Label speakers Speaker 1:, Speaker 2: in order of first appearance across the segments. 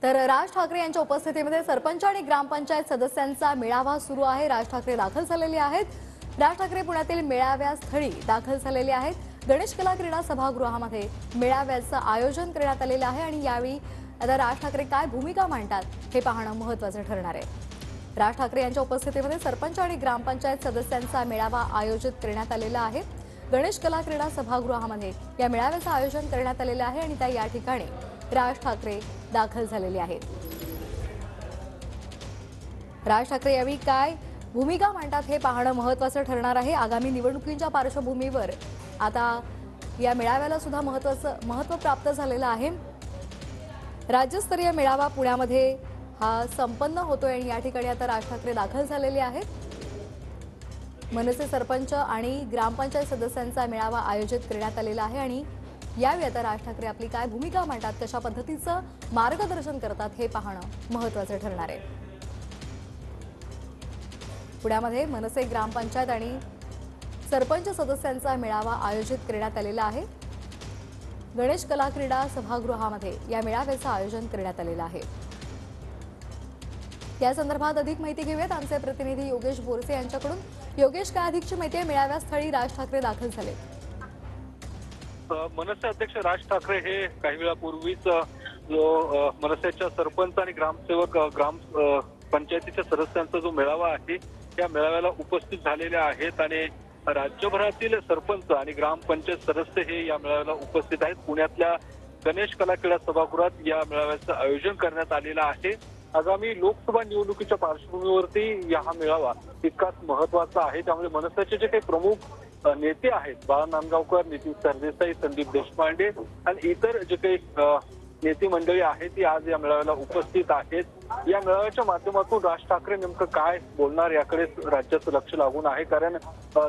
Speaker 1: तर राज ठाकरे यांच्या उपस्थितीमध्ये सरपंच आणि ग्रामपंचायत सदस्यांचा मेळावा सुरू आहे। राज ठाकरे दाखल झालेले आहेत। राज ठाकरे पुण्यातील मेळाव्यास्थळी दाखल झालेले आहेत। गणेश कला क्रीडा सभागृहामध्ये मेळाव्याचं आयोजन करण्यात आलेलं आहे आणि यावेळी आता राज ठाकरे काय भूमिका मांडतात हे पाहणं महत्त्वाचं ठरणार आहे। राज ठाकरे यांच्या उपस्थितीमध्ये सरपंच आणि ग्रामपंचायत सदस्यांचा मेळावा आयोजित करण्यात आलेला आहे। गणेश कला क्रीडा सभागृहामध्ये या मेळाव्याचं आयोजन करण्यात आलेलं आहे आणि त्या या ठिकाणी राज ठाकरे दाखल झालेले आहेत। राज ठाकरे यावेळी काय भूमिका मांडतात हे पाहणं महत्त्वाचं ठरणार आहे। आगामी निवडणुकींच्या पार्श्वभूमीवर आता या मेळाव्याला सुद्धा महत्त्व प्राप्त झालेलं आहे। राज्यस्तरीय मेळावा पुण्यामध्ये हा संपन्न होतोय आणि या ठिकाणी आता राज ठाकरे दाखल झालेले आहेत। मनसे सरपंच आणि ग्रामपंचायत सदस्यांचा मेळावा आयोजित करण्यात आलेला आहे आणि यावेळी आता राज ठाकरे आपली काय भूमिका मांडतात, कशा पद्धतीचं मार्गदर्शन करतात हे पाहणं महत्त्वाचं ठरणार आहे। पुण्यामध्ये मनसे ग्रामपंचायत आणि सरपंच सदस्यांचा मेळावा आयोजित करण्यात आलेला आहे। गणेश कला क्रीडा सभागृहामध्ये या मेळाव्याचं आयोजन करण्यात आलेलं आहे। या संदर्भात अधिक माहिती घेऊयात आमचे प्रतिनिधी योगेश बोरसे यांच्याकडून। योगेश, काय अधिकची माहिती आहे? मेळाव्यास्थळी राज ठाकरे दाखल झाले।
Speaker 2: मनसे अध्यक्ष राज ठाकरे हे काही वेळापूर्वीच जो मनसेच्या सरपंच आणि ग्रामसेवक ग्राम पंचायतीच्या सदस्यांचा जो मेळावा आहे त्या मेळाव्याला उपस्थित झालेले आहेत आणि राज्यभरातील सरपंच आणि ग्रामपंचायत सदस्य हे या मेळाव्याला उपस्थित आहेत। पुण्यातल्या गणेश कला क्रीडा सभागृहात या मेळाव्याचं आयोजन करण्यात आलेलं आहे। आगामी लोकसभा निवडणुकीच्या पार्श्वभूमीवरती हा मेळावा तितकाच महत्त्वाचा आहे। त्यामुळे मनसेचे जे काही प्रमुख नेते आहेत, बाळा नांदगावकर, नितीन सरदेसाई, संदीप देशपांडे आणि इतर जे काही नेते मंडळी आहेत ती आज या मेळाव्याला उपस्थित आहेत। या मेळाव्याच्या माध्यमातून राज ठाकरे नेमकं काय बोलणार याकडे राज्याचं लक्ष लागून आहे, कारण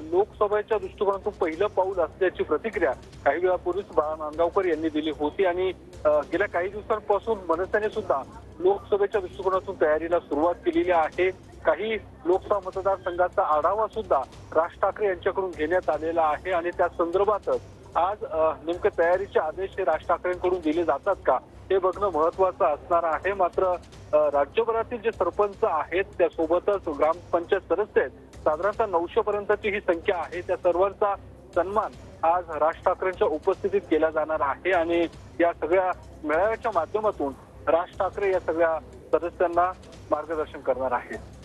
Speaker 2: लोकसभेच्या दृष्टिकोनातून पहिलं पाऊल असल्याची प्रतिक्रिया काही वेळापूर्वीच बाळा नांदगावकर यांनी दिली होती आणि गेल्या काही दिवसांपासून मनसेने सुद्धा लोकसभेच्या दृष्टिकोनातून तयारीला सुरुवात केलेली आहे। काही लोकसभा मतदारसंघाचा आढावा सुद्धा राज ठाकरे यांच्याकडून घेण्यात आलेला आहे आणि त्या संदर्भातच आज नेमकं तयारीचे आदेश हे राज ठाकरेंकडून दिले जातात का हे बघणं महत्त्वाचं असणार आहे। मात्र राज्यभरातील जे सरपंच आहेत त्यासोबतच ग्रामपंचायत सदस्य आहेत, साधारणतः 900 पर्यंतची ही संख्या आहे। त्या सर्वांचा सन्मान आज राज ठाकरेंच्या उपस्थितीत केला जाणार आहे आणि या सगळ्या मेळाव्याच्या माध्यमातून राज ठाकरे या सगळ्या सदस्यांना मार्गदर्शन करणार आहेत।